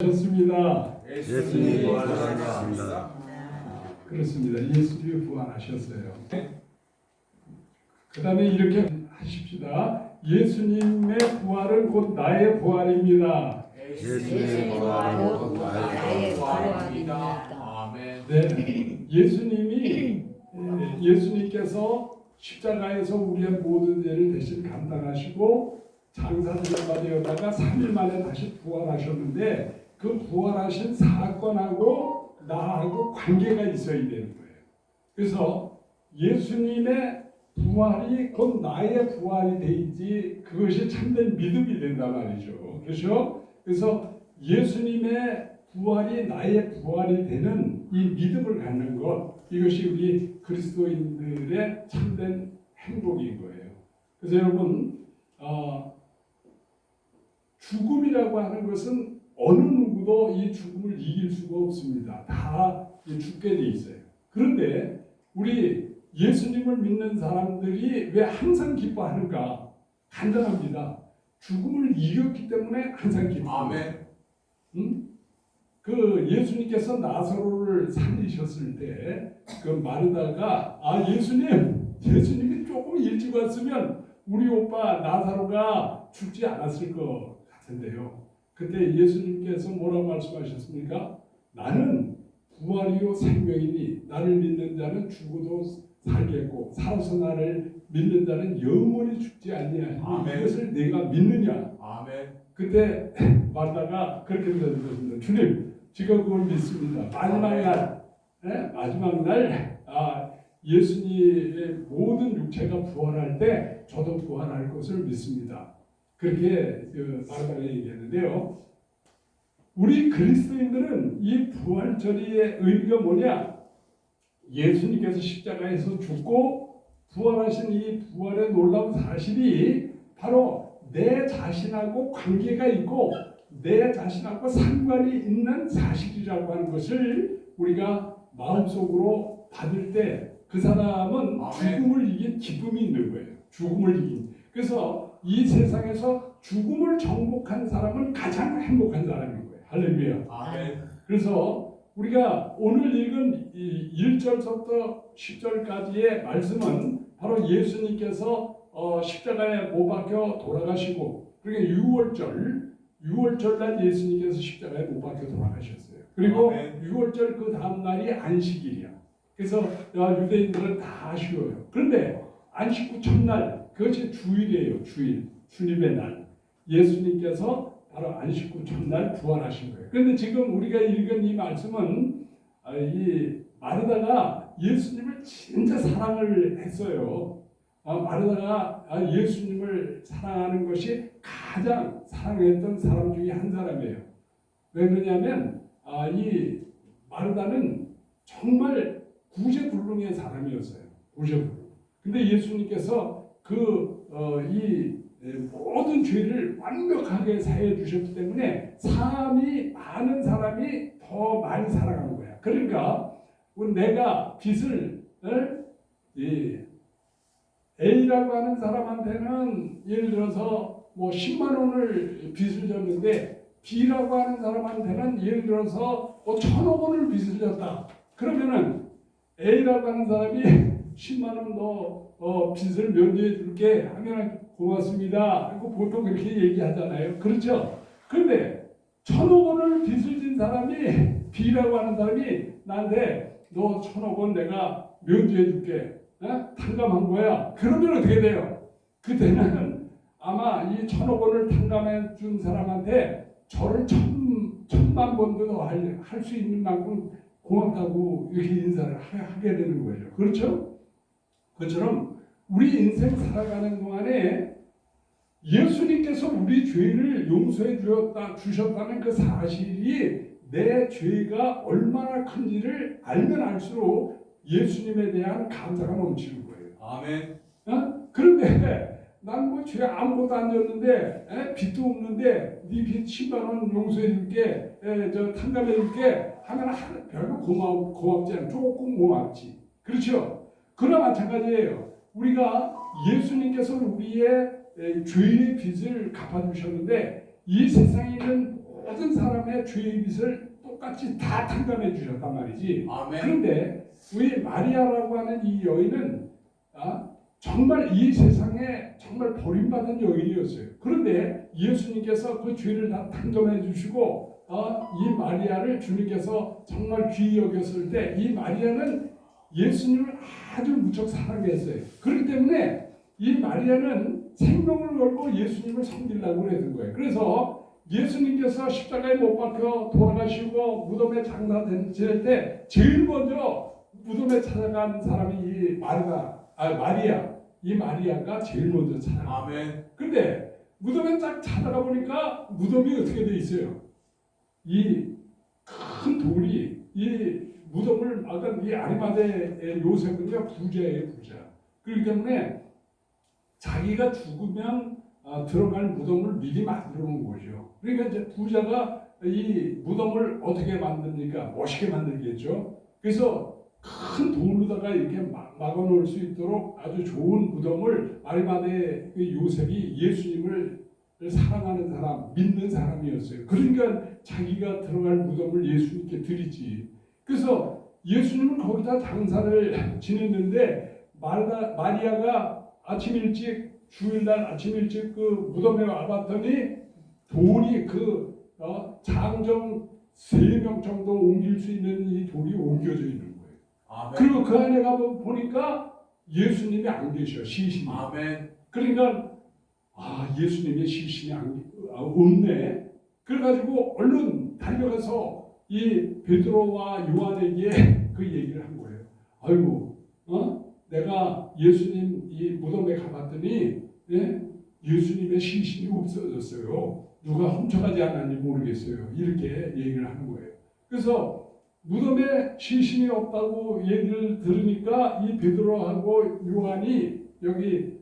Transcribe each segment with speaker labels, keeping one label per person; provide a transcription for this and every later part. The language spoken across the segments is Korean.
Speaker 1: 좋습니다.
Speaker 2: 예수님이 부활하셨습니다.
Speaker 1: 그렇습니다. 예수님이 부활하셨어요. 그 다음에 이렇게 하십시다. 예수님의 부활은 곧 나의 부활입니다.
Speaker 2: 예수님의 부활은 곧 나의 부활입니다.
Speaker 3: 아멘.
Speaker 1: 네, 예수님께서 십자가에서 우리의 모든 죄를 대신 감당하시고 장사되어 되었다가 3일 만에 다시 부활하셨는데 그 부활하신 사건하고 나하고 관계가 있어야 되는 거예요. 그래서 예수님의 부활이 곧 나의 부활이 되지 그것이 참된 믿음이 된단 말이죠. 그렇죠? 그래서 예수님의 부활이 나의 부활이 되는 이 믿음을 갖는 것, 이것이 우리 그리스도인들의 참된 행복인 거예요. 그래서 여러분, 죽음이라고 하는 것은 어느 누구도 이 죽음을 이길 수가 없습니다. 다 죽게 돼 있어요. 그런데 우리 예수님을 믿는 사람들이 왜 항상 기뻐하는가? 간단합니다. 죽음을 이겼기 때문에 항상 기뻐합니다.
Speaker 3: 아멘.
Speaker 1: 그 예수님께서 나사로를 살리셨을 때 그 마르다가 예수님이 조금 일찍 왔으면 우리 오빠 나사로가 죽지 않았을 것 같은데요. 그때 예수님께서 뭐라고 말씀하셨습니까? 나는 부활이요 생명이니 나를 믿는 자는 죽어도 살겠고 살아서 나를 믿는 자는 영원히 죽지 아니하니 이것을 내가 믿느냐?
Speaker 3: 아멘.
Speaker 1: 그때 마르다가 그렇게 대답했습니다. 주님, 지금 그걸 믿습니다. 마지막 날 예수님의 모든 육체가 부활할 때 저도 부활할 것을 믿습니다. 그렇게 마르다가 얘기했는데요. 우리 그리스도인들은 이 부활절의 의미가 뭐냐? 예수님께서 십자가에서 죽고 부활하신 이 부활의 놀라운 사실이 바로 내 자신하고 관계가 있고 내 자신하고 상관이 있는 사실이라고 하는 것을 우리가 마음속으로 받을 때 그 사람은 죽음을 이긴 기쁨이 있는 거예요. 죽음을 이긴. 그래서 이 세상에서 죽음을 정복한 사람은 가장 행복한 사람인 거예요. 할렐루야.
Speaker 3: 아멘.
Speaker 1: 그래서 우리가 오늘 읽은 1절부터 10절까지의 말씀은 바로 예수님께서 십자가에 못 박혀 돌아가시고, 그러니까 6월절 날 예수님께서 십자가에 못 박혀 돌아가셨어요. 그리고
Speaker 3: 아멘.
Speaker 1: 6월절 그 다음 날이 안식일이야. 그래서 유대인들은 다 쉬어요. 그런데 안식 후 첫날, 그것이 주일이에요. 주일, 주님의 날. 예수님께서 바로 안식 후 첫날 부활하신 거예요. 그런데 지금 우리가 읽은 이 말씀은 이 마르다가 예수님을 진짜 사랑을 했어요. 마르다가 예수님을 사랑하는 것이 가장 사랑했던 사람 중에 한 사람이에요. 왜 그러냐면 이 마르다는 정말 구제불능의 사람이었어요. 구제불능. 근데 예수님께서 이 모든 죄를 완벽하게 사해 주셨기 때문에 많은 사람이 더 많이 살아가는 거야. 그러니까 내가 빚을 A라고 하는 사람한테는 예를 들어서 10만 원을 빚을 졌는데 B라고 하는 사람한테는 예를 들어서 1,000억 원을 빚을 졌다. 그러면은 A라고 하는 사람이 10만 원 더 빚을 면제해 줄게 하면 고맙습니다. 그리고 보통 그렇게 얘기하잖아요. 그렇죠? 그런데 1,000억 원을 빚을 진 사람이 B라고 하는 사람이 나한테 너 1,000억 원 내가 면제해 줄게. 탕감한 거야. 그러면 어떻게 돼요? 그때는 아마 이 1,000억 원을 탕감해 준 사람한테 저를 1,000만 번도 더 할 수 있는 만큼 고맙다고 이렇게 인사를 하게 되는 거예요. 그렇죠? 그처럼 우리 인생 살아가는 동안에 예수님께서 우리 죄를 용서해 주셨다는 그 사실이 내 죄가 얼마나 큰지를 알면 알수록 예수님에 대한 감사가 넘치는 거예요.
Speaker 3: 아멘.
Speaker 1: 그런데 난 죄 아무것도 안 졌는데 빚도 없는데 네 빚 10만 원 용서해 줄게, 탕감해 줄게 하면 별로 고맙지 않아. 조금 고맙지. 그렇죠? 그러나 마찬가지예요. 우리가 예수님께서 우리의 죄의 빚을 갚아주셨는데 이 세상에 있는 같은 사람의 죄의 빚을 똑같이 다 탕감해 주셨단 말이지.
Speaker 3: 아멘.
Speaker 1: 그런데 우리 마리아라고 하는 이 여인은 정말 이 세상에 정말 버림받은 여인이었어요. 그런데 예수님께서 그 죄를 다 탕감해 주시고 이 마리아를 주님께서 정말 귀히 여겼을 때 이 마리아는 예수님을 아주 무척 사랑했어요. 그렇기 때문에 이 마리아는 생명을 걸고 예수님을 섬기려고 했던 거예요. 그래서 예수님께서 십자가에 못 박혀 돌아가시고 무덤에 장사될 때 제일 먼저 무덤에 찾아간 사람이 이 마리아. 이 마리아가 제일 먼저 찾아가.
Speaker 3: 아멘.
Speaker 1: 근데 무덤에 딱 찾아가 보니까 무덤이 어떻게 돼 있어요? 이 큰 돌이 이 무덤을 막은 이 아리마대 요셉은요 부자예요, 부자. 그렇기 때문에 자기가 죽으면 들어갈 무덤을 미리 만들어 놓은 거죠. 그러니까 이제 부자가 이 무덤을 어떻게 만듭니까? 멋있게 만들겠죠. 그래서 큰 돌로다가 이렇게 막아 놓을 수 있도록 아주 좋은 무덤을 아리마대 요셉이 예수님을 사랑하는 사람, 믿는 사람이었어요. 그러니까 자기가 들어갈 무덤을 예수님께 드리지. 그래서 예수님은 거기다 장사를 지냈는데 마리아가 아침 일찍 주일날 아침 일찍 그 무덤에 와봤더니 돌이 장정 3명 정도 옮길 수 있는 이 돌이 옮겨져 있는 거예요.
Speaker 3: 아멘.
Speaker 1: 그리고 그 안에 가면 보니까 예수님이 안 계셔, 시신이.
Speaker 3: 아멘.
Speaker 1: 그러니까 예수님의 시신이 없네. 그래가지고 얼른 달려가서 이 베드로와 요한에게 그 얘기를 한 거예요. 아이고, 내가 예수님 이 무덤에 가봤더니 예수님의 시신이 없어졌어요. 누가 훔쳐가지 않았는지 모르겠어요. 이렇게 얘기를 하는 거예요. 그래서 무덤에 시신이 없다고 얘기를 들으니까 이 베드로하고 요한이 여기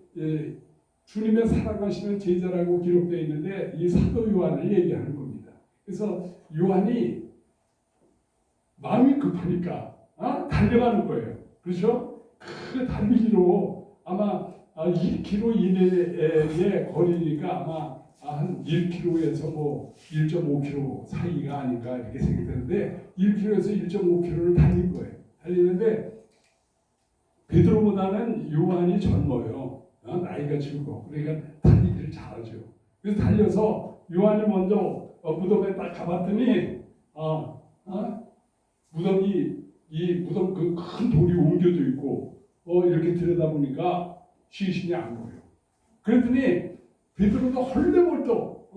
Speaker 1: 주님의 사랑하시는 제자라고 기록되어 있는데 이 사도 요한을 얘기하는 겁니다. 그래서 요한이 마음이 급하니까 달려가는 거예요. 그렇죠? 그 달리기로 아마 1km 이내의 거리니까 아마 한 1km에서 뭐 1.5km 사이가 아닌가 이렇게 생각되는데 1km에서 1.5km를 달린 거예요. 달리는데 베드로보다는 요한이 젊어요. 나이가 젊고 그러니까 달리기를 잘하죠. 그래서 달려서 요한이 먼저 무덤에 딱 가봤더니 무덤이 이 무덤 그 큰 돌이 옮겨져 있고 이렇게 들여다보니까 시신이 안 보여요. 그랬더니 베드로도 헐레벌떡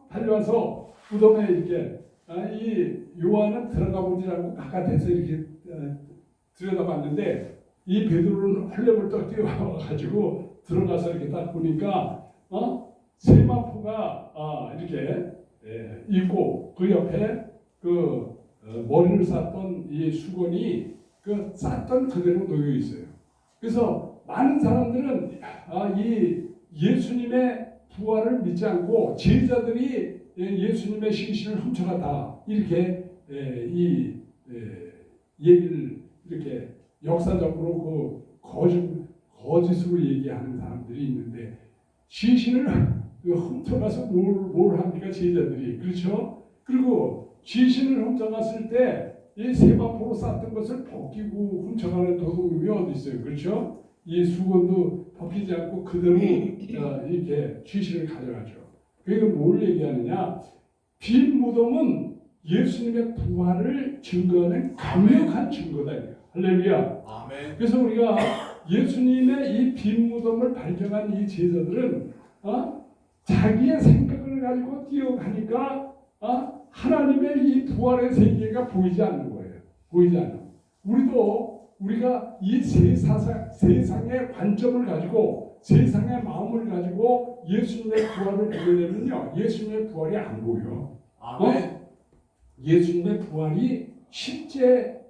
Speaker 1: 달려와서 무덤에 이렇게 이 요한은 들어가 보지 않고 바깥에서 이렇게 들여다봤는데 이 베드로는 헐레벌떡 뛰어와가지고 들어가서 이렇게 딱 보니까 세마포가 이렇게 있고 그 옆에 그 머리를 쌌던 이 수건이 그 쌌던 그대로 놓여 있어요. 그래서 많은 사람들은 이 예수님의 부활을 믿지 않고 제자들이 예수님의 시신을 훔쳐갔다 이렇게 이 얘기를 이렇게 역사적으로 그 거짓으로 얘기하는 사람들이 있는데 시신을 훔쳐가서 뭘 합니까 제자들이. 그렇죠? 그리고 시신을 훔쳐갔을 때 이 세마포로 쌌던 것을 벗기고 훔쳐가는 도둑놈이 어디 있어요. 그렇죠? 이 수건도 벗기지 않고 그대로 이렇게 시신을 가져가죠. 그러니까 뭘 얘기하느냐? 빈 무덤은 예수님의 부활을 증거하는 강력한 증거다. 할렐루야.
Speaker 3: 아멘.
Speaker 1: 그래서 우리가 예수님의 이 빈 무덤을 발견한 이 제자들은 자기의 생각을 가지고 뛰어가니까 하나님의 이 부활의 세계가 보이지 않는 거예요. 보이지 않는. 우리가 이 세상의 관점을 가지고 세상의 마음을 가지고 예수님의 부활을 보게 되면요, 예수님의 부활이 안 보여.
Speaker 3: 아멘.
Speaker 1: 예수님의 부활이 실제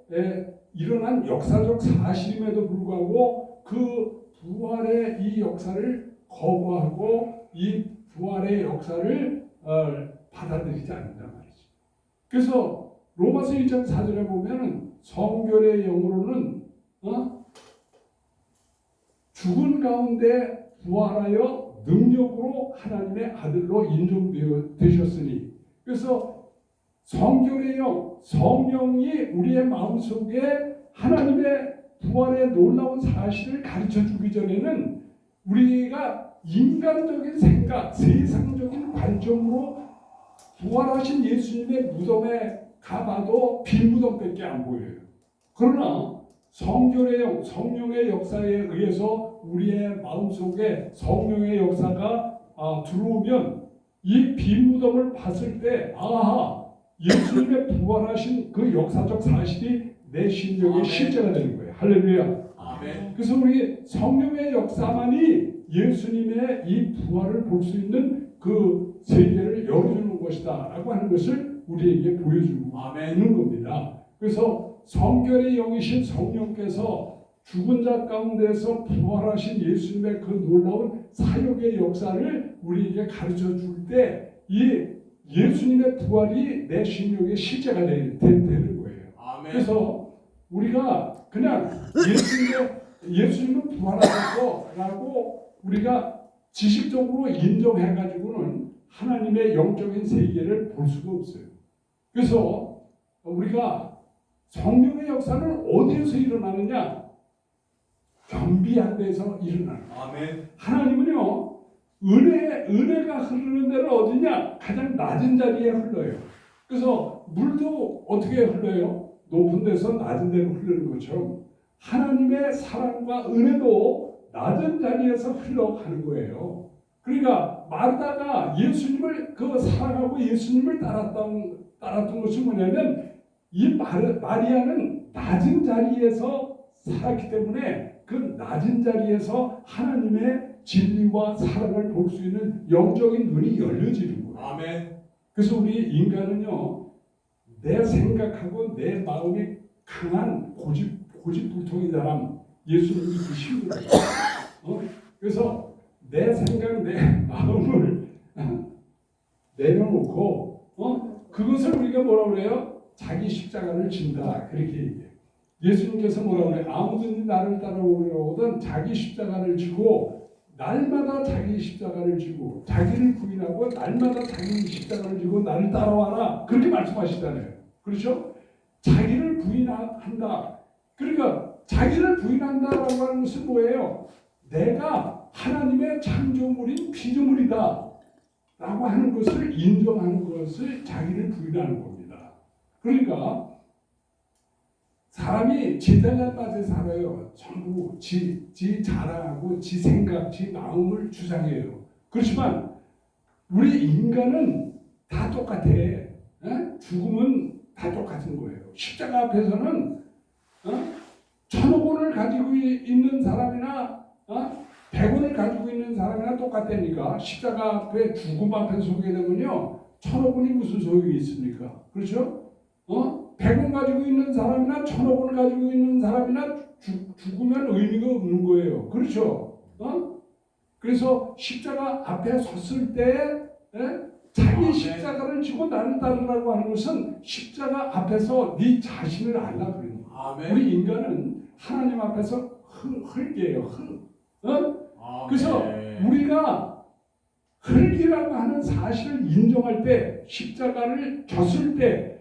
Speaker 1: 일어난 역사적 사실임에도 불구하고 그 부활의 이 역사를 거부하고 이 부활의 역사를 받아들이지 않는단 말이죠. 그래서 로마서 1장 4절에 보면은 성결의 영으로는 죽은 가운데 부활하여 능력으로 하나님의 아들로 인정되셨으니, 그래서 성결의 영, 성령이 우리의 마음속에 하나님의 부활의 놀라운 사실을 가르쳐주기 전에는 우리가 인간적인 생각, 세상적인 관점으로 부활하신 예수님의 무덤에 가봐도 빈 무덤밖에 안 보여요. 그러나 성결의 영, 성령의 역사에 의해서 우리의 마음속에 성령의 역사가 들어오면 이 빈 무덤을 봤을 때 아하, 예수님의 부활하신 그 역사적 사실이 내 심령에 실제가 되는 거예요. 할렐루야.
Speaker 3: 아멘.
Speaker 1: 그래서 우리 성령의 역사만이 예수님의 이 부활을 볼 수 있는 그 세계를 열어주는 것이다 라고 하는 것을 우리에게 보여주고 있는 겁니다. 그래서 성결의 영이신 성령께서 죽은 자 가운데서 부활하신 예수님의 그 놀라운 사역의 역사를 우리에게 가르쳐 줄 때 이 예수님의 부활이 내 심령의 실제가 되는 거예요.
Speaker 3: 아멘.
Speaker 1: 그래서 우리가 그냥 예수님은 부활하셨다고 우리가 지식적으로 인정해가지고는 하나님의 영적인 세계를 볼 수가 없어요. 그래서 우리가 성령의 역사는 어디에서 일어나느냐? 겸비한 데서 일어나는 거예요.
Speaker 3: 아멘.
Speaker 1: 하나님은요, 은혜가 흐르는 데는 어디냐? 가장 낮은 자리에 흘러요. 그래서 물도 어떻게 흘러요? 높은 데서 낮은 데로 흐르는 것처럼 하나님의 사랑과 은혜도 낮은 자리에서 흘러가는 거예요. 그러니까 마르다가 예수님을 사랑하고 예수님을 따랐던 것이 뭐냐면 이 마리아는 낮은 자리에서 살았기 때문에 그 낮은 자리에서 하나님의 진리와 사랑을 볼 수 있는 영적인 눈이 열려지는 거예요.
Speaker 3: 아멘.
Speaker 1: 그래서 우리 인간은요, 내 생각하고 내 마음이 강한 고집불통인 사람, 예수님이 그 힘들어요. 그래서 내 생각, 내 마음을 내려놓고 그것을 우리가 뭐라 그래요? 자기 십자가를 진다. 그렇게 얘기해요. 예수님께서 뭐라 그래요? 아무든지 나를 따라오려거든 자기 십자가를 지고 날마다 자기 십자가를 지고 자기를 부인하고 날마다 자기 십자가를 지고 나를 따라와라. 그렇게 말씀하시잖아요. 그렇죠? 자기를 부인한다. 그러니까 자기를 부인한다라고 하는 것은 뭐예요? 내가 하나님의 창조물인 피조물이다 라고 하는 것을 인정하는 것을 자기를 부인하는 겁니다. 그러니까 사람이 제자가 빠져 살아요. 전부 지 자랑하고 지 생각, 지 마음을 주장해요. 그렇지만 우리 인간은 다 똑같아. 죽음은 다 똑같은 거예요. 십자가 앞에서는 1,000억 원을 가지고 있는 사람이나 100원을 가지고 있는 사람이나 똑같다니까. 십자가 앞에 죽음 앞에 서게 되면요 1,000억 원이 무슨 소용이 있습니까? 그렇죠? 100원 가지고 있는 사람이나 1,000억 원을 가지고 있는 사람이나 죽으면 의미가 없는 거예요. 그렇죠? 그래서 십자가 앞에 섰을 때 자기 십자가를 지고 나를 따르라고 하는 것은 십자가 앞에서 네 자신을 알라 그래요. 우리 인간은 하나님 앞에서 흙이에요. 흙. 그래서 우리가 흙이라고 하는 사실을 인정할 때 십자가를 졌을 때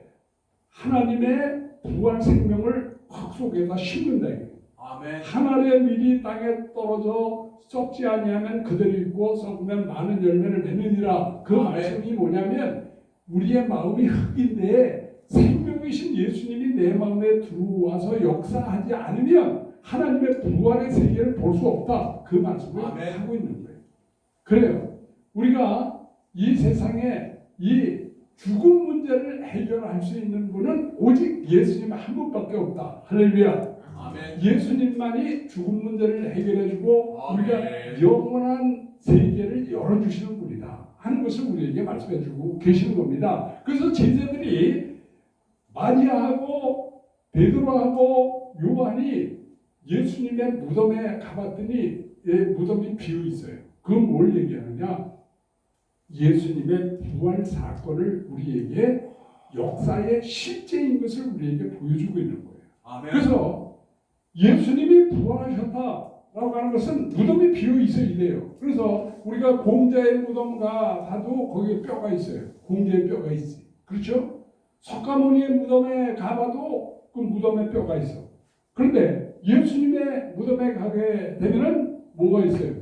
Speaker 1: 하나님의 부활 생명을 흙 속에다 심는다.
Speaker 3: 아멘.
Speaker 1: 한 알의 밀이 땅에 떨어져 썩지 아니하면 그대로 있고 썩으면 많은 열매를 맺느니라. 그 말씀이 뭐냐면 우리의 마음이 흙인데 생명이신 예수님이 내 마음에 들어와서 역사하지 않으면 하나님의 부활의 세계를 볼 수 없다. 그 말씀을 하고 있는 거예요. 그래요. 우리가 이 세상에 이 죽음 문제를 해결할 수 있는 분은 오직 예수님 한 분밖에 없다. 할렐루야.
Speaker 3: 아멘.
Speaker 1: 예수님만이 죽음 문제를 해결해주고 우리가 영원한 세계를 열어주시는 분이다 하는 것을 우리에게 말씀해주고 계시는 겁니다. 그래서 제자들이 마리아하고 베드로하고 요한이 예수님의 무덤에 가봤더니 무덤이 비어 있어요. 그건 뭘 얘기하느냐? 예수님의 부활 사건을 우리에게 역사의 실제인 것을 우리에게 보여주고 있는 거예요.
Speaker 3: 아멘.
Speaker 1: 그래서 예수님이 부활하셨다라고 하는 것은 무덤이 비어 있어야 돼요. 그래서 우리가 공자의 무덤 가도 거기에 뼈가 있어요. 공자의 뼈가 있어요. 그렇죠? 석가모니의 무덤에 가봐도 그 무덤에 뼈가 있어. 그런데 예수님의 무덤에 가게 되면은 뭐가 있어요?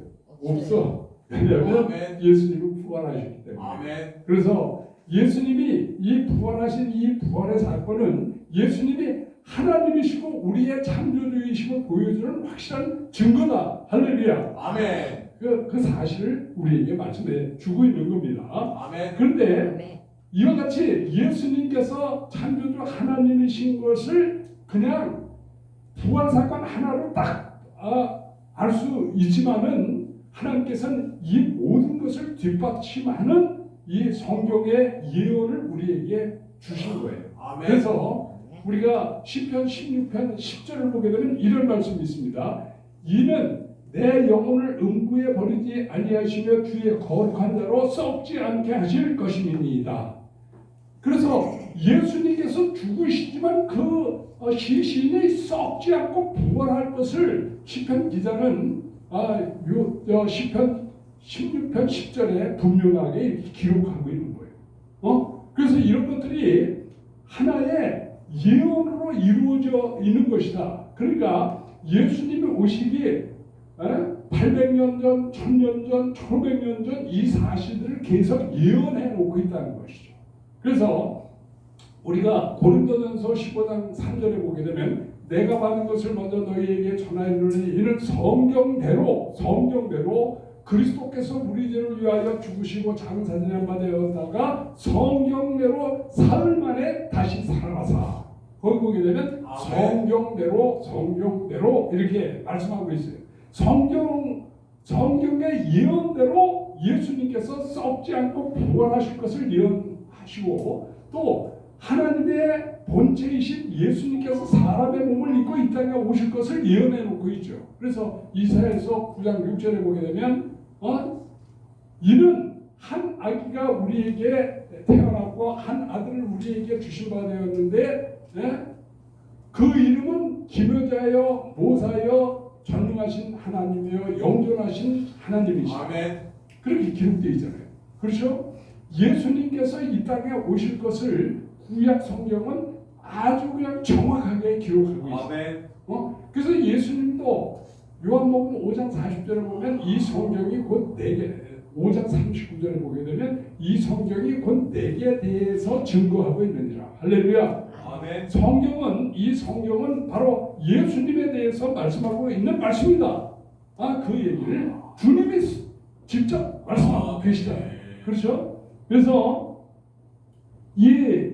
Speaker 1: 없어. 왜냐하면 예수님은 부활하셨기 때문에. 그래서 예수님이 이 부활하신 이 부활의 사건은 예수님이 하나님이시고 우리의 창조주이심을 보여주는 확실한 증거다. 할렐루야.
Speaker 3: 아멘.
Speaker 1: 그 사실을 우리에게 말씀해 주고 있는 겁니다.
Speaker 3: 아멘.
Speaker 1: 그런데 이와 같이 예수님께서 창조주 하나님이신 것을 그냥 부활 사건 하나로 딱 알 수 있지만은 하나님께서는 이 모든 것을 뒷받침하는 이 성경의 예언을 우리에게 주신 거예요.
Speaker 3: 아멘.
Speaker 1: 그래서 우리가 시편 16편 10절을 보게 되면 이런 말씀이 있습니다. 이는 내 영혼을 음부에 버리지 아니하시며 주의 거룩한 자로 썩지 않게 하실 것임이니이다. 그래서 예수님께서 죽으시지만 그 시신이 썩지 않고 부활할 것을 시편 기자는 시편 16편 10절에 분명하게 기록하고 있는 거예요. 그래서 이런 것들이 하나의 예언으로 이루어져 있는 것이다. 그러니까 예수님이 오시기 800년 전, 1000년 전, 1500년 전 이 사실들을 계속 예언해 놓고 있다는 것이죠. 그래서 우리가 고린도전서 15장 3절에 보게 되면 내가 받은 것을 먼저 너희에게 전하노니 이는 성경대로 그리스도께서 우리 죄를 위하여 죽으시고 장사지난 바 되었다가 성경대로 사흘 만에 다시 살아나사. 거기 보게 되면 성경대로 이렇게 말씀하고 있어요. 성경의 예언대로 예수님께서 썩지 않고 부활하실 것을 예언하시고 또 하나님의 본체이신 예수님께서 사람의 몸을 입고 이 땅에 오실 것을 예언해 놓고 있죠. 그래서 이사야서 9장 6절에 보게 되면 이는 한 아기가 우리에게 태어났고 한 아들을 우리에게 주신 바 되었는데 그 이름은 기묘자여 모사여 전능하신 하나님이여 영존하신 하나님이시다.
Speaker 3: 아멘.
Speaker 1: 그렇게 기록되어 있잖아요. 그렇죠? 예수님께서 이 땅에 오실 것을 구약 성경은 아주 그냥 정확하게 기록하고 있어요.
Speaker 3: 아멘.
Speaker 1: 그래서 예수님도 요한복음 5장 40절에 보면 이 성경이 곧 내게 5장 39절에 보게 되면 이 성경이 곧 내게 대해서 증거하고 있느니라. 할렐루야.
Speaker 3: 아멘.
Speaker 1: 이 성경은 바로 예수님에 대해서 말씀하고 있는 말씀이다. 그 얘기를 주님이 직접 말씀하고 계시잖아요. 그렇죠? 그래서 이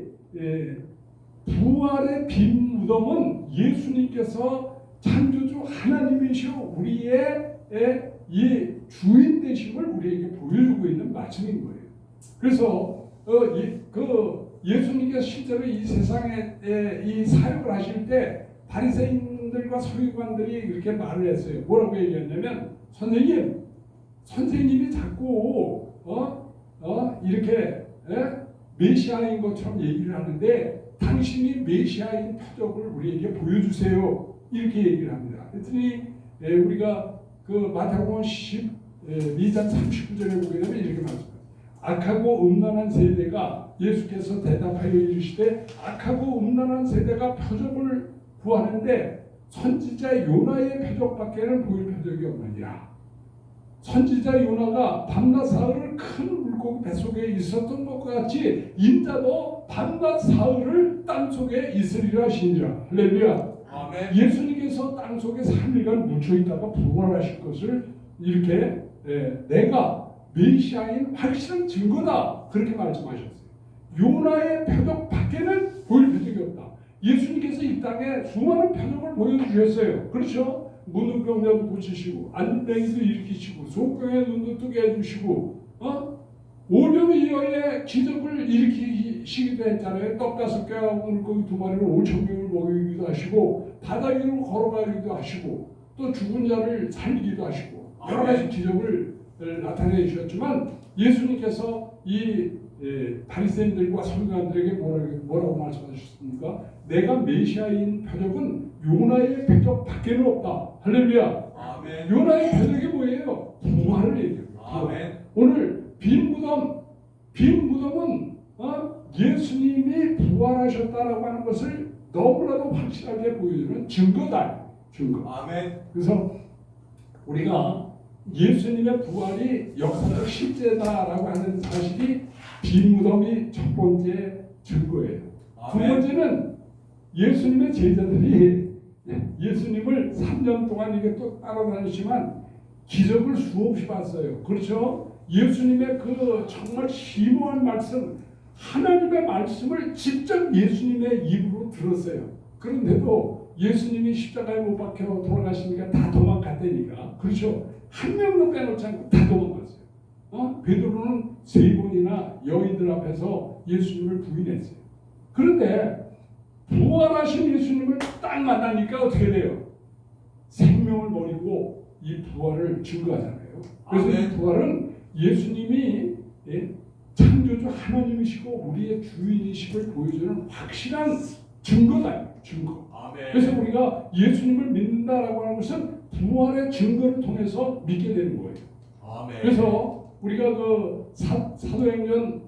Speaker 1: 부활의 빈 무덤은 예수님께서 창조주 하나님이시오 우리의 이 주인 되심을 우리에게 보여주고 있는 말씀인 거예요. 그래서 예수님께서 실제로 이 세상에 이 사역을 하실 때 바리새인들과 서기관들이 이렇게 말을 했어요. 뭐라고 얘기했냐면 선생님이 자꾸 이렇게 메시아인 것처럼 얘기를 하는데 당신이 메시아인 표적을 우리에게 보여주세요. 이렇게 얘기를 합니다. 그랬더니 우리가 그 마태복음 12장 39절에 보게 되면 이렇게 말씀합니다. 악하고 음란한 세대가 예수께서 대답하여 이르시되 악하고 음란한 세대가 표적을 구하는데 선지자 요나의 표적밖에는 보일 표적이 없느니라. 선지자 요나가 밤낮 사흘을 큰 물고기 뱃속에 있었던 것과 같이 인자도 밤낮 사흘을 땅속에 있으리라 하시니라. 할렐루야.
Speaker 3: 아멘.
Speaker 1: 예수님께서 땅속에 3일간 묻혀있다가 부활하실 것을 이렇게 내가 메시아인 확실한 증거다 그렇게 말씀하셨어요. 요나의 표적 밖에는 보일 표적이 없다. 예수님께서 이 땅에 수많은 표적을 보여주셨어요. 그렇죠? 무는 병자도 고치시고 안den기도 일으키시고 속병의 눈도 뜨게 해주시고 오병이어의 기적을 일으키시기도 했잖아요. 떡 5개와 물고기 2마리로 5,000명을 먹이기도 하시고 바다 위로 걸어가기도 하시고 또 죽은 자를 살리기도 하시고 여러 가지 기적을 나타내 주셨지만 예수님께서 이 바리새인들과 서기관들에게 뭐라고 말씀하셨습니까? 내가 메시아인 표적은 요나의 표적 밖에는 없다. 할렐루야.
Speaker 3: 아멘.
Speaker 1: 요나의 표적이 뭐예요? 부활을 얘기해요.
Speaker 3: 아멘.
Speaker 1: 오늘 빈 무덤은 예수님이 부활하셨다라고 하는 것을 너무나도 확실하게 보여주는 증거다. 증거.
Speaker 3: 아멘.
Speaker 1: 그래서 우리가 예수님의 부활이 역사적 실제다라고 하는 사실이 빈무덤이 첫 번째 증거예요. 두
Speaker 3: 아멘.
Speaker 1: 번째는 예수님의 제자들이 예수님을 3년 동안 이게 또 따라다니지만 기적을 수없이 봤어요. 그렇죠? 예수님의 그 정말 심오한 말씀, 하나님의 말씀을 직접 예수님의 입으로 들었어요. 그런데도 예수님이 십자가에 못 박혀 돌아가시니까 다 도망갔다니까. 그렇죠? 한 명도 빼놓지 않고 다 도망갔어요. 베드로는 3번이나 여인들 앞에서 예수님을 부인했어요. 그런데 부활하신 예수님을 딱 만나니까 어떻게 돼요? 생명을 버리고 이 부활을 증거하잖아요. 그래서 이 부활은 예수님이 창조주 하나님이시고 우리의 주인이심을 보여주는 확실한 증거다. 증거.
Speaker 3: 아멘.
Speaker 1: 그래서 우리가 예수님을 믿는다라고 하는 것은 부활의 증거를 통해서 믿게 되는 거예요.
Speaker 3: 아멘.
Speaker 1: 그래서 우리가 그 사도행전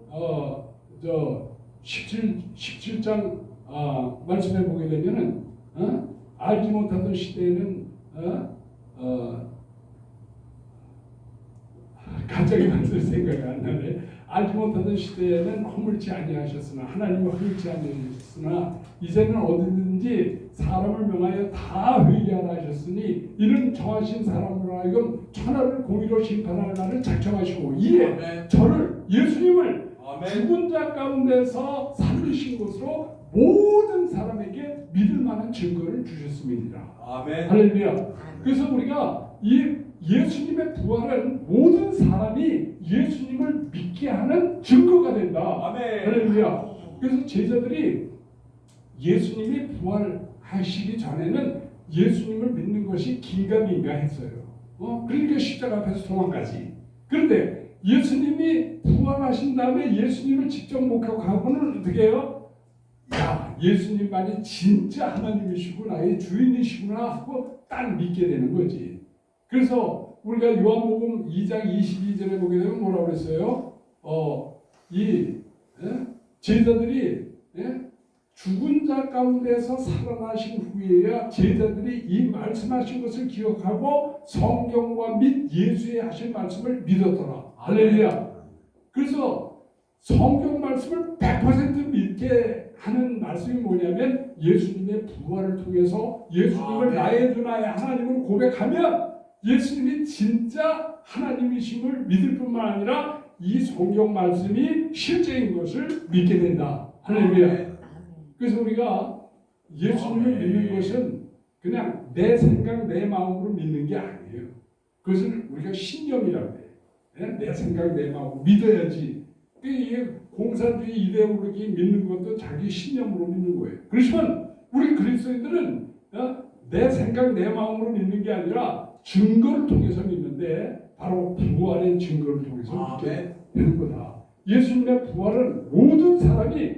Speaker 1: 17장 말씀해 보게 되면은 알지 못하던 시대에는 갑자기 말씀 생각이 안 나네. 알지 못하던 시대에는 허물지 아니하셨으나 하나님을 허물지 아니하셨으나 이제는 어디든지 사람을 명하여 다 회개하라 하셨으니 이는 정하신 사람으로 하여금 천하를 공의로 심판할 날을 작정하시고 이에
Speaker 3: 아멘.
Speaker 1: 저를 예수님을
Speaker 3: 아멘.
Speaker 1: 죽은 자 가운데서 살리신 것으로 모든 사람에게 믿을 만한 증거를 주셨습니다.
Speaker 3: 아멘.
Speaker 1: 할렐루야. 그래서 우리가 이 예수님의 부활은 모든 사람이 예수님을 믿게 하는 증거가 된다.
Speaker 3: 아멘.
Speaker 1: 할렐루야. 그래서 제자들이 예수님이 부활하시기 전에는 예수님을 믿는 것이 긴가민가 했어요. 그러니까 십자가 앞에서 도망가지. 그런데 예수님이 부활하신 다음에 예수님을 직접 목격하고는 어떻게 해요? 야, 예수님만이 진짜 하나님이시고 나의 주인이시구나 하고 딱 믿게 되는 거지. 그래서 우리가 요한복음 2장 22절에 보게 되면 뭐라고 그랬어요? 제자들이 죽은 자 가운데서 살아나신 후에야 제자들이 이 말씀하신 것을 기억하고 성경과 및 예수의 하신 말씀을 믿었더라. 할렐루야. 그래서 성경 말씀을 100% 믿게 하는 말씀이 뭐냐면 예수님의 부활을 통해서 예수님을 나의 주 나의 하나님을 고백하면 예수님이 진짜 하나님이심을 믿을 뿐만 아니라 이 성경 말씀이 실제인 것을 믿게 된다. 할렐루야. 그래서 우리가 예수님을 믿는 것은 그냥 내 생각, 내 마음으로 믿는 게 아니에요. 그것을 우리가 신념이라고 해요. 내 생각, 내 마음으로 믿어야지. 이게 공산주의 이데올로기 믿는 것도 자기 신념으로 믿는 거예요. 그렇지만 우리 그리스도인들은 내 생각, 내 마음으로 믿는 게 아니라 증거를 통해서 믿는데 바로 부활의 증거를 통해서 믿게 되는 거다. 예수님의 부활은 모든 사람이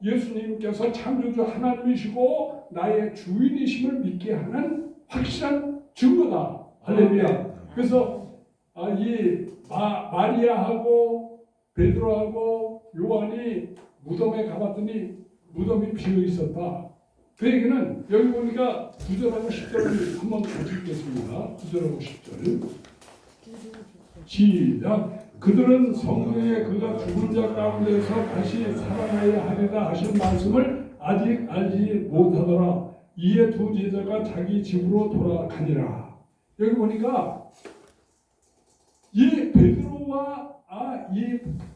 Speaker 1: 예수님께서 창조주 하나님이시고 나의 주인이심을 믿게 하는 확실한 증거다. 할렐루야. 그래서 이 마리아하고 베드로하고 요한이 무덤에 가봤더니 무덤이 비어 있었다. 그 얘기는 여기 보니까 9절하고 10절을 한번 같이 읽겠습니다. 9절하고 10절. 시작. 그들은 성경에 그가 죽은 자 가운데서 다시 살아나야 하리라 하신 말씀을 아직 알지 못하더라. 이에 두 제자가 자기 집으로 돌아가니라. 여기 보니까 이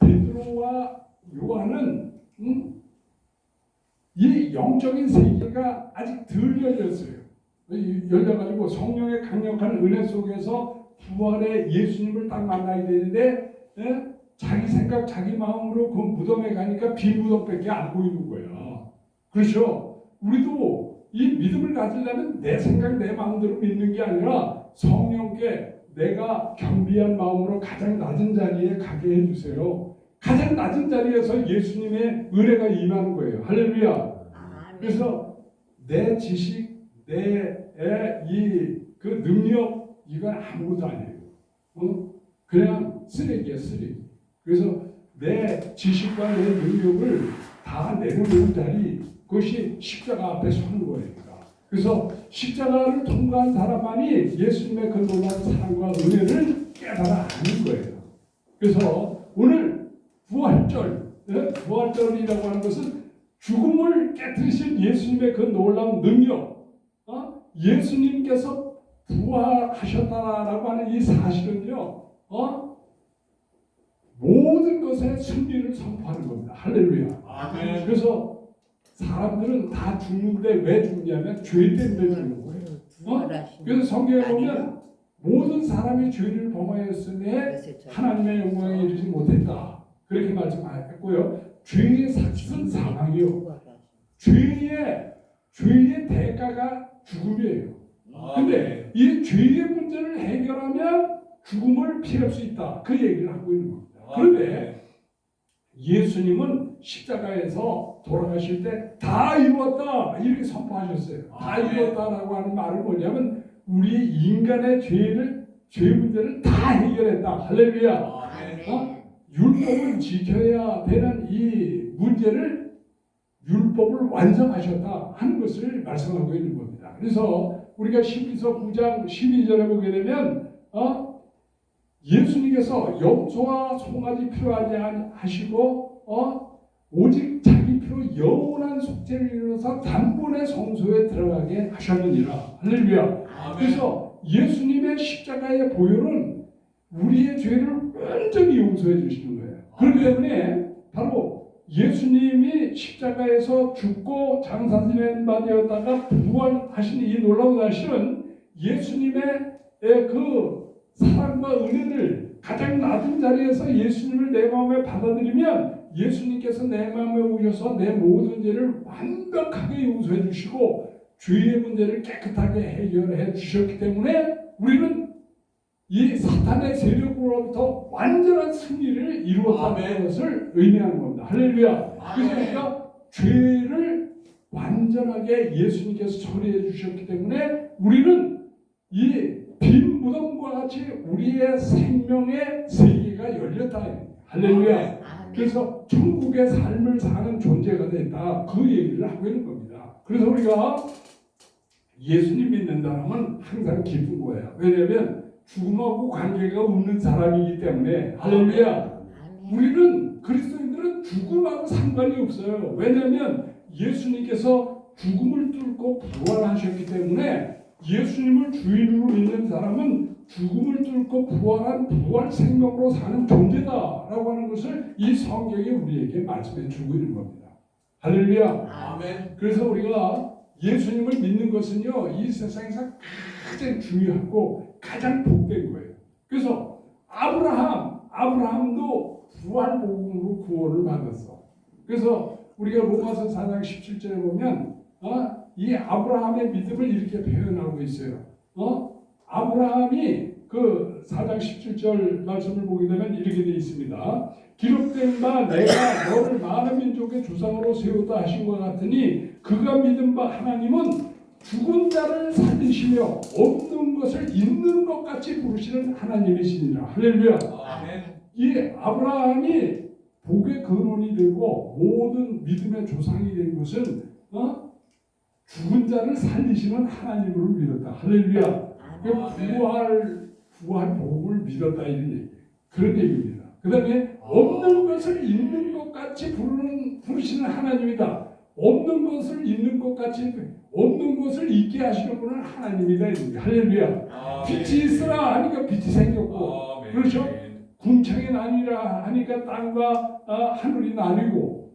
Speaker 1: 베드로와 요한은 이 영적인 세계가 아직 덜 열렸어요. 열려가지고 성령의 강력한 은혜 속에서 부활의 예수님을 딱 만나야 되는데 자기 생각, 자기 마음으로 그 무덤에 가니까 빈 무덤밖에 안 보이는 거예요. 그렇죠? 우리도 이 믿음을 가지려면 내 생각, 내 마음대로 믿는 게 아니라 성령께 내가 겸비한 마음으로 가장 낮은 자리에 가게 해주세요. 가장 낮은 자리에서 예수님의 은혜가 임하는 거예요. 할렐루야. 그래서 내 지식, 그 능력 이건 아무것도 아니에요. 그냥 쓰레기야, 쓰레기. 그래서 내 지식과 내 능력을 다 내려놓은 자리, 그것이 십자가 앞에 서는 거예요. 그래서 십자가를 통과한 사람만이 예수님의 그 놀라운 사랑과 은혜를 깨달아 아는 거예요. 그래서 오늘 부활절, 부활절이라고 하는 것은 죽음을 깨뜨리신 예수님의 그 놀라운 능력, 예수님께서 부활하셨다라고 하는 이 사실은요, 모든 것에 승리를 선포하는 겁니다. 할렐루야.
Speaker 3: 아멘.
Speaker 1: 그래서 사람들은 다 죽는데 왜 죽냐면 죄 때문에 죽는 거예요. 그래서 성경에 보면 모든 사람이 죄를 범하였으니 하나님의 영광에 이르지 못했다. 그렇게 말씀하셨고요. 죄의 삭은 사망이요. 죄의 대가가 죽음이에요. 근데 이 죄의 문제를 해결하면 죽음을 피할 수 있다. 그 얘기를 하고 있는 겁니다. 그런데 예수님은 십자가에서 돌아가실 때 다 이루었다 이렇게 선포하셨어요. 다 이루었다라고 하는 말은 뭐냐면 우리 인간의 죄 문제를 다 해결했다. 할렐루야. 율법을 지켜야 되는 이 문제를 율법을 완성하셨다 하는 것을 말씀하고 있는 겁니다. 그래서 우리가 신비서 9장 12절에 보게 되면 예수님께서 염소와 송아지 필요하지 하시고 오직 자기 피로 영원한 속죄를 이루어서 단번에 성소에 들어가게 하셨느니라. 할렐루야. 그래서 예수님의 십자가의 보혈은 우리의 죄를 완전히 용서해 주시는 거예요. 그렇기 때문에 바로 예수님이 십자가에서 죽고 장사지낸 바 되었다가 부활하신 이 놀라운 사실은 예수님의 그 사랑과 은혜를 가장 낮은 자리에서 예수님을 내 마음에 받아들이면 예수님께서 내 마음에 오셔서 내 모든 죄를 완벽하게 용서해 주시고 죄의 문제를 깨끗하게 해결해 주셨기 때문에 우리는 이 사탄의 세력으로부터 완전한 승리를 이루었다는 것을 의미하는 겁니다. 할렐루야. 그래서 우리가 죄를 완전하게 예수님께서 처리해 주셨기 때문에 우리는 이 빈 무덤과 같이 우리의 생명의 세계가 열렸다. 할렐루야. 그래서 천국의 삶을 사는 존재가 됐다. 그 얘기를 하고 있는 겁니다. 그래서 우리가 예수님 믿는 사람은 항상 기쁜 거예요. 왜냐하면 죽음하고 관계가 없는 사람이기 때문에. 할렐루야. 우리는 그리스도인들은 죽음하고 상관이 없어요. 왜냐하면 예수님께서 죽음을 뚫고 부활하셨기 때문에 예수님을 주인으로 믿는 사람은 죽음을 뚫고 부활한 부활 생명으로 사는 존재다라고 하는 것을 이 성경이 우리에게 말씀해 주고 있는 겁니다. 할렐루야.
Speaker 3: 아멘.
Speaker 1: 그래서 우리가 예수님을 믿는 것은요, 이 세상에서 가장 중요하고 가장 복된 거예요. 그래서 아브라함도 부활 복음으로 구원을 받았어. 그래서 우리가 로마서 4장 17절에 보면 이 아브라함의 믿음을 이렇게 표현하고 있어요. 아브라함이 그 4장 17절 말씀을 보게 되면 이렇게 되어 있습니다. 기록된 바 내가 너를 많은 민족의 조상으로 세우다 하신 것 같으니 그가 믿은 바 하나님은 죽은 자를 살리시며 없는 것을 있는 것 같이 부르시는 하나님이시니라. 할렐루야.
Speaker 3: 아멘.
Speaker 1: 이 아브라함이 복의 근원이 되고 모든 믿음의 조상이 된 것은 죽은 자를 살리시는 하나님으로 믿었다. 할렐루야. 부활 복음을 믿었다 이런 얘기. 그런 얘기입니다. 그다음에 없는 것을 있는 것 같이 부르시는 하나님이다. 없는 것을 있는 것 같이 없는 것을 있게 하시는 분은 하나님이다 이런 얘기. 할렐루야. 빛이 있으라 하니까 빛이 생겼고, 그렇죠? 궁창이 나뉘라 하니까 땅과 하늘이 나뉘고,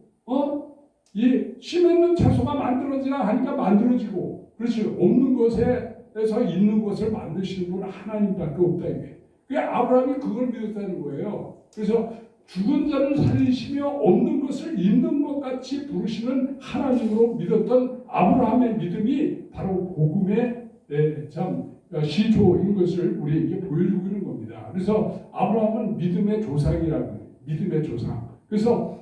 Speaker 1: 이 심있는 채소가 만들어지라 하니까 만들어지고, 그렇죠? 없는 것에서 있는 것을 만드시는 분은 하나님밖에 없다 이게. 그 아브라함이 그걸 믿었다는 거예요. 그래서 죽은 자를 살리시며 없는 것을 있는 것 같이 부르시는 하나님으로 믿었던 아브라함의 믿음이 바로 복음의 참 시초인 것을 우리에게 보여주고 있는 겁니다. 그래서 아브라함은 믿음의 조상이라고 해요. 믿음의 조상. 그래서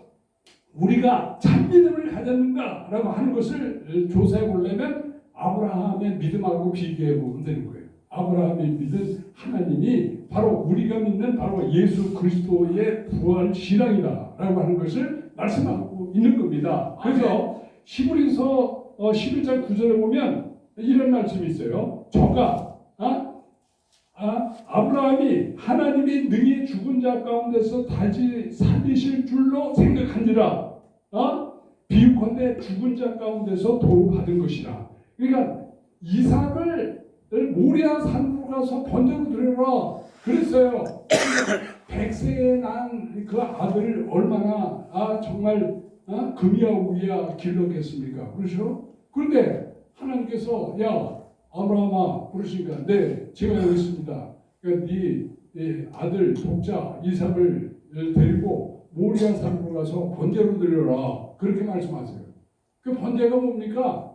Speaker 1: 우리가 참 믿음을 가졌는가라고 하는 것을 조사해 보려면 아브라함의 믿음하고 비교해 보면 되는 거예요. 아브라함이 믿은 하나님이 바로 우리가 믿는 바로 예수 그리스도의 부활 신앙이다라고 하는 것을 말씀하고 있는 겁니다. 그래서 히브리서 11장 9절에 보면 이런 말씀이 있어요. 저가 아브라함이 하나님이 능히 죽은 자 가운데서 다시 살리실 줄로 생각한지라 비유컨대 죽은 자 가운데서 도로 받은 것이라. 그러니까 이삭을 모리아 산으로 가서 번제로 드려라 그랬어요. 100세에 난 그 아들을 얼마나 정말 금이야 우리야 길렀겠습니까? 그렇죠? 그런데 하나님께서 야 아브라함아 그러시니까 네 제가 여기 있습니다. 그러니까 네 아들 독자 이삭을 데리고 모리아 산으로 가서 번제로 드려라 그렇게 말씀하세요. 그 번제가 뭡니까?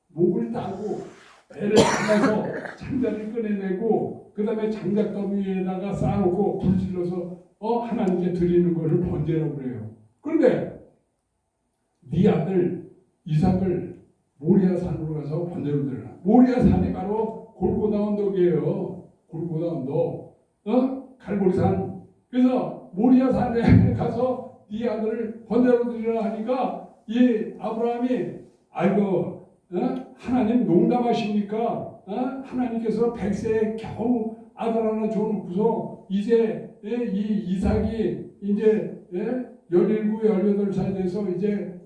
Speaker 1: 목을 따고 배를 감아서 창자를 꺼내내고 그 다음에 장작더미 위에다가 쌓아놓고 불 질러서 하나님께 드리는 것을 번제라고 그래요. 그런데 네 아들 이삭을 모리아 산으로 가서 번제로 드려라. 모리아 산이 바로 골고다 언덕이에요. 골고다 언덕, 갈보리산. 그래서 모리아 산에 가서 네 아들을 번제로 드리라 하니까 이 아브라함이 아이고 하나님 농담하십니까? 하나님께서 100세에 겨우 아들 하나 줘놓고서 이제 이 이삭이 이제 17, 18살 돼서 이제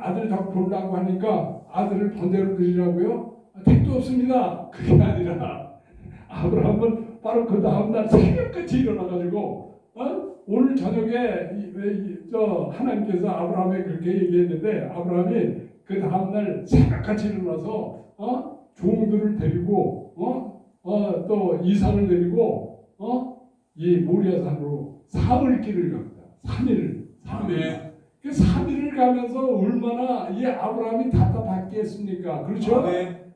Speaker 1: 아들 더 보려고 하니까 아들을 번제로 드리라고요? 택도 없습니다. 그게 아니라 아브라함은 바로 그 다음날 새벽같이 일어나가지고 오늘 저녁에 하나님께서 아브라함에 그렇게 얘기했는데 아브라함이 그 다음날 새벽같이 일어나서 종들을 데리고 또 이삭을 데리고 이 모리아산으로 사흘길을 갑니다. 3일. 그 3일을 가면서 얼마나 이 아브라함이 답답했겠습니까? 그렇죠?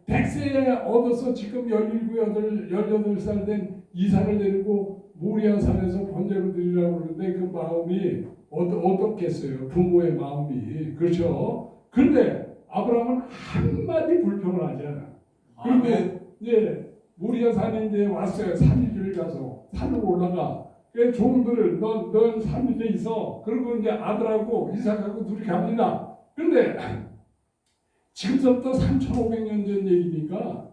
Speaker 1: 100세에 얻어서 지금 17, 18살 된 이삭을 데리고 모리아산에서 번제로 드리라고 그러는데 그 마음이 어떻겠어요? 부모의 마음이. 그렇죠? 그런데 아브라함은 한마디 불평을 하지 않아. 그리고 이제 모리아산에 이제 왔어요. 3일을 가서 산으로 올라가. 그 종들을 넌 산에 있어. 그리고 이제 아들하고 이삭하고 둘이 갑니다. 그런데 지금부터 3,500년 전 얘기니까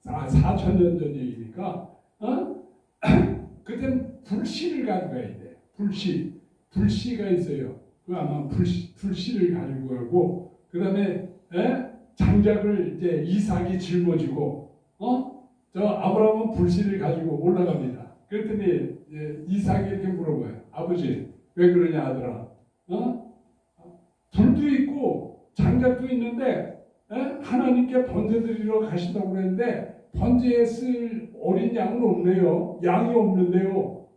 Speaker 1: 4,000년 전 얘기니까 그땐 불씨를 가져가야 돼. 불씨가 있어요. 그 아마 불씨를 가지고 가고 그 다음에 장작을 이제 이삭이 짊어지고 저 아브라함은 불씨를 가지고 올라갑니다. 그랬더니 이삭이 이렇게 물어봐요. 아버지 왜 그러냐 아들아? 불도 있고 장작도 있는데 하나님께 번제 드리러 가신다고 그랬는데 번제에 쓸 어린 양은 없네요. 양이 없는데요.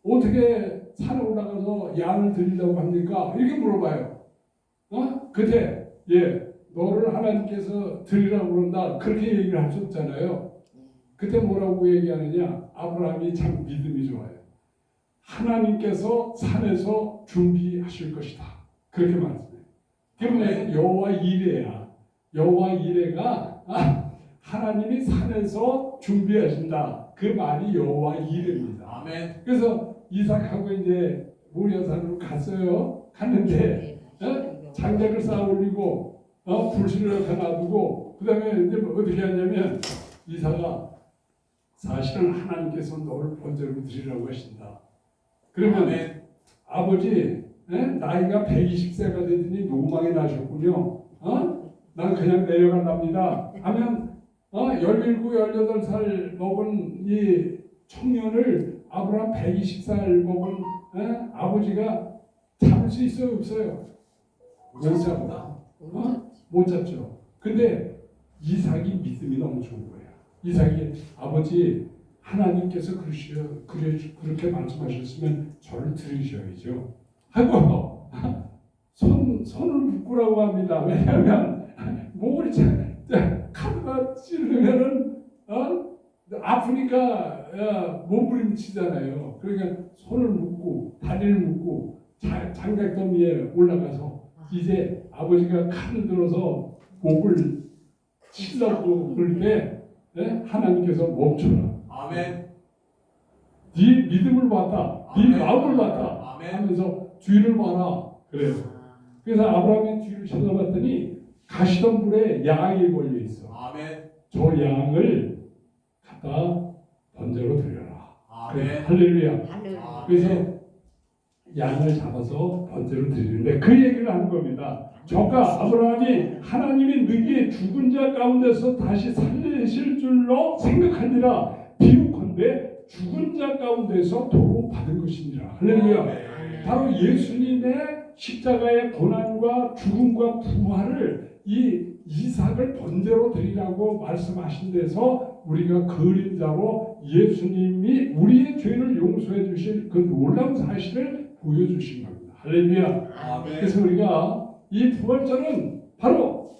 Speaker 1: 어떻게 산에 올라가서 양을 드리려고 합니까? 이렇게 물어봐요. 그때 너를 하나님께서 드리라고 그런다 그렇게 얘기를 하셨잖아요. 그때 뭐라고 얘기하느냐? 아브라함이 참 믿음이 좋아요. 하나님께서 산에서 준비하실 것이다. 그렇게 말씀해요. 때문에 여호와 이레야. 여호와 이레가 하나님이 산에서 준비하신다. 그 말이 여호와 이레입니다.
Speaker 3: 아멘.
Speaker 1: 그래서 이삭하고 이제 모리아산으로 갔어요. 갔는데 장작을 쌓아 올리고 불씨를 이렇게 놔두고 그 다음에 이제 어떻게 하냐면 이삭아 사실은 하나님께서 너를 번제로 드리라고 하신다. 그러면 아버지 나이가 120세가 되더니 노망이 나셨군요. 난 그냥 내려간답니다. 하면 17, 18살 먹은 이 청년을 아브라함 120살 먹은 아버지가 참을 수 있어요 없어요? 못 잡아. 못 잡죠. 근데 이삭이 믿음이 너무 좋은 거예요. 이삭이 아버지 하나님께서 그렇게 말씀하셨으면 저를 들으셔야죠 하고 손을 묶으라고 합니다. 왜냐하면 목을 칼과 찌르면은 아프니까 몸부림치잖아요. 그러니까 손을 묶고 다리를 묶고 장작더미에 올라가서 이제 아버지가 칼을 들어서 목을 치려고 그럴 때 하나님께서 멈춰라.
Speaker 3: 아멘.
Speaker 1: 네 믿음을 봤다. 네
Speaker 3: 아멘.
Speaker 1: 마음을 봤다.
Speaker 3: 아멘.
Speaker 1: 하면서 뒤를 봐라. 그래요. 그래서 아브라함이 뒤를 쳐다봤더니 가시던 불에 양이 걸려 있어.
Speaker 3: 아멘.
Speaker 1: 저 양을 갖다 번제로 드려라.
Speaker 3: 아멘.
Speaker 1: 할렐루야.
Speaker 2: 할렐루야.
Speaker 1: 그래서 양을 잡아서 번제로 드리는데 그 얘기를 하는 겁니다. 저가 아브라함이 하나님이 너희의 죽은 자 가운데서 다시 살리실 줄로 생각하니라. 비유컨대 죽은 자 가운데서 도로 받은 것이니라. 할렐루야. 바로 예수님의 십자가의 고난과 죽음과 부활을 이 이삭을 번제로 드리라고 말씀하신 데서 우리가 그림자로 예수님이 우리의 죄를 용서해 주신 그 놀라운 사실을 보여주신 겁니다. 할렐루야.
Speaker 3: 아멘.
Speaker 1: 그래서 우리가 이 부활절은 바로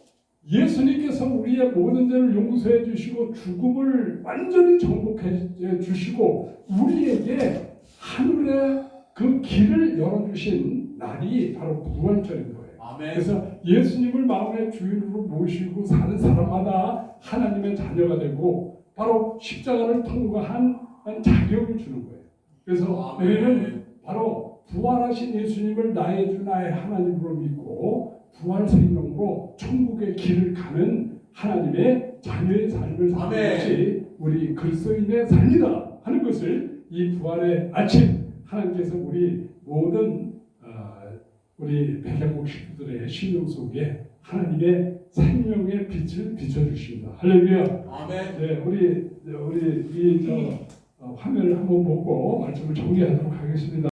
Speaker 1: 예수님께서 우리의 모든 죄를 용서해 주시고 죽음을 완전히 정복해 주시고 우리에게 하늘의 그 길을 열어주신 날이 바로 부활절인 거예요.
Speaker 3: 아멘.
Speaker 1: 그래서 예수님을 마음의 주인으로 모시고 사는 사람마다 하나님의 자녀가 되고 바로 십자가를 통과한 자격을 주는 거예요. 그래서
Speaker 3: 아멘.
Speaker 1: 우리는 바로 부활하신 예수님을 나의 주 나의 하나님으로 믿고 부활 생명으로 천국의 길을 가는 하나님의 자녀의 삶을 사는
Speaker 3: 아멘.
Speaker 1: 것이 우리 그리스도인의 삶이다 하는 것을 이 부활의 아침 하나님께서 우리 모든 우리 백양국 식구들의 심령 속에 하나님의 생명의 빛을 비춰주십니다. 할렐루야.
Speaker 3: 아멘.
Speaker 1: 네, 우리 이 화면을 한번 보고 말씀을 정리하도록 하겠습니다.